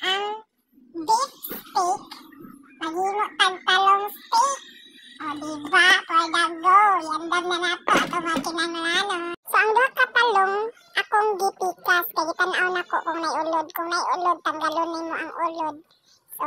ang beef steak. Maghimo tag talong steak. O diba, for the go. Yandam na nato ato mga kinahanglanon. So ang duha ka talong akong gipikas kay gitan-aw nako kung may ulod. Kung may ulod, tanggalon nimo ang ulod. So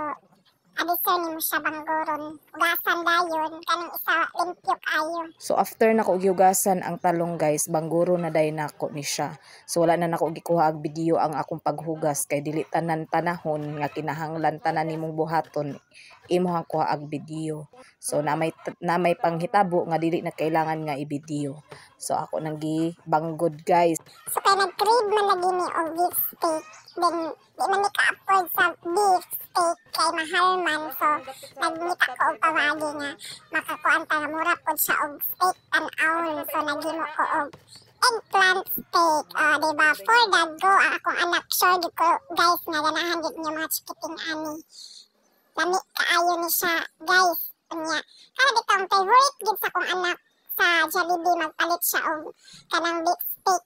adisyon nimo siya banggoron. Ugasan dayon kanang isa limpyo kayo. So after nako gihugasan ang talong guys, bangguro na day nako ni siya. So wala na nako gikuha og video ang akong paghugas kay dili tanan panahon nga kinahanglan tanan nimong buhaton imuhang kuha og video. So na may panghitabo nga dili na kailangan nga i-video. So ako nang gibanggod guys. So kay nag-crave man lagi ni og beef steak. Then di man ni ka-afford sa beef steak kay mahal man. So nagmita ko og pawagi nga makakuan ta nga mura pod siya og steak tan-awon. So naghimo ko og eggplant steak. Diba? For the go ang akong anak sure gid ko guys nga ganahan gid niyo mga chikiting ani. Lami kaayo ni siya guys. Unya kana bitong favorite gid sa kong anak sa Jollibee magpalit siya og kanang beef steak.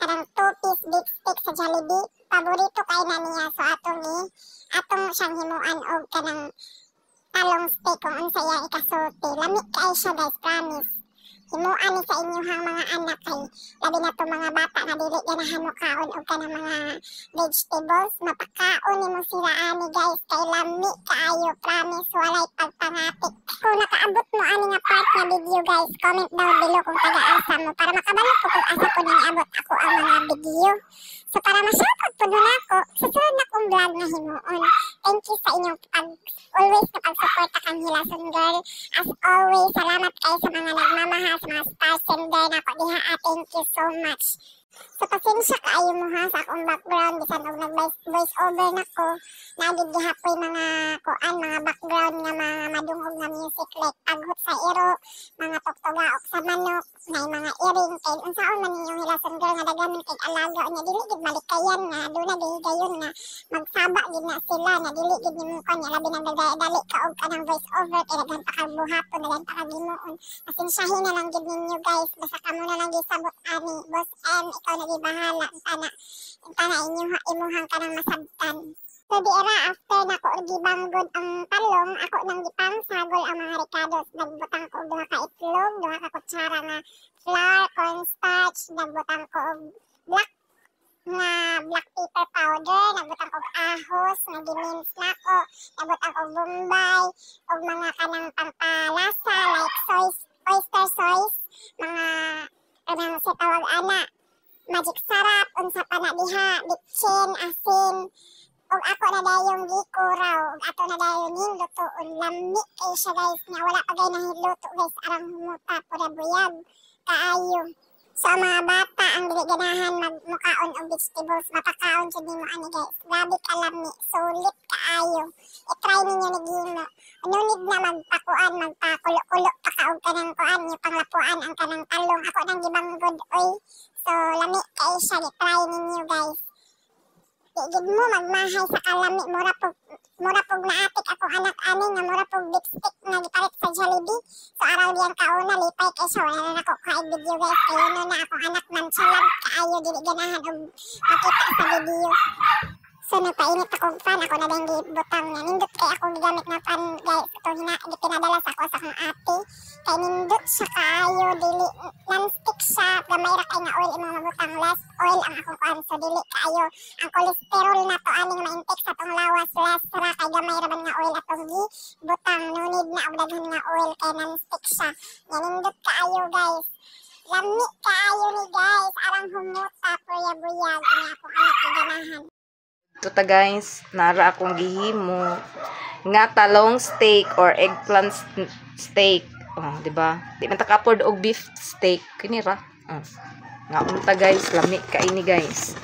Kanang 2-piece beef steak sa Jollibee. Paborito kay na niya. So atong siyang himuan og kanang talong steak kung unsa iya ikasulti. Lami kay siya guys, promise. Himuan ni sa inyong mga anak kay labi na to mga bata na dili ganahan mo kaon og kanang mga vegetables. Mapakaon nimo sila ani guys kay lami kaayo, promise walay pagpangatik. Kung nakaabot mo ani nga part nga video guys, comment down below kung taga-asa mo para makabalik ko kung asa ko niabot ako ang mga video. So para ma-shoutout po nun ako, susunod na kong vlog na himuon. Thank you sa inyong always na pag-suporta kang Hilason Girl. As always, salamat kayo sa mga nagmamahal, sa mga star sender na ako diha. Thank you so much. So pasensya kaayo mo ha sa akong background. Bisan og nag-voice over na ko. Nagid gihapoy mga kuan, mga background nga mga madungog nga music like paghot sa iro, mga tugtugaok sa manok, may mga earring kay unsaon man ninyong Hilason Girl nga daghan kay alaga nya dili gid malikayan nga aduna gayon nga magsaba gid na sila na dili gid nimo kanya labi nang dali ka og kanang voice over kay daghan pa kag buhaton daghan pa kag himuon. Pasensyahin na lang gid ninyo guys, basta kamo na lang gisabot ani boss M, ikaw na gibahala tana imuhang kanang masabtan. So di era after nako gibanggod ang talong, ako nang gipangsagol ang mga ricados. Nagbutang ko og duha ka itlog, duha ka kutsara nga flour, cornstarch, nagbutang ko og black pepper powder, nagbutang ko og ahos nga gimince nako, nagbutang ko og bombay, og mga kanang pampalasa like oyster sauce, mga kanang sa tawag ana magic sarap, unsa pa na diha, bitchin, asin, og ako na dayong gikuraw, og ato na dayon hinlutoon. Lami kay siya guys, nga wala pa gay nahiluto guys, arang humuta pura buyag kaayo. So mga bata ang dili ganahan magmukaon og vegetables, mapakaon jud nimo ani guys. Grabe ka lami, sulit kaayo. I-try ninyo ni Gino. No need na magpakulo-kulo pa ka og kanang kuan, yung panglapuan ang kanang talong. Ako nang gibanggod oy. So lami kay siya, i-try ninyo guys. Digid mo magmahay sa kalami, mura pog naatik akong anak ani nga mura pog beef steak nga gipalit sa Jollibee. So araw diyan kauna lipay kay siya wala na nako ka video guys kay no na akong anak man salag kaayo dili ganahan og makita sa video. So napainit akong fan, ako na din gibutang nga nindot kay ako gigamit nga fan guys. Ito pinadala sa ako sa akong ate kay nindot siya kaayo, dili non-stick siya, gamay ra kay nga oil imong mabutang, less oil ang akong kuan. So dili kaayo ang cholesterol na to aning ma-intake sa tong lawas, less ra kay gamay ra man nga oil atong gibutang. No need na og daghan nga oil kay non-stick siya. Nga nindot kaayo guys. Lami kaayo ni guys, arang humuta buyag ni akong anak nga ganahan. Ito ta guys, nara akong gihimo nga talong steak or eggplant steak. Oh, di ba? Di man ta ka-afford og beef steak kini ra. Nga unta guys, lami kaini guys.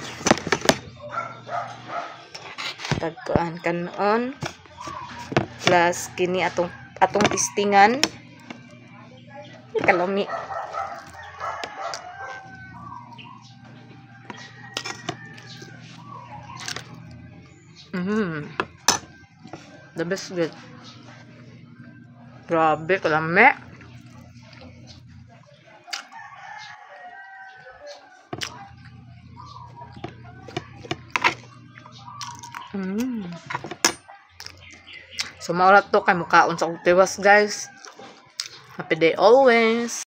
Tagkuan kanon plus kini atong tistingan. Kalami. The best good. Grabe, kalami. So maulat to kay mukaon sa tiwas guys. Happy day always.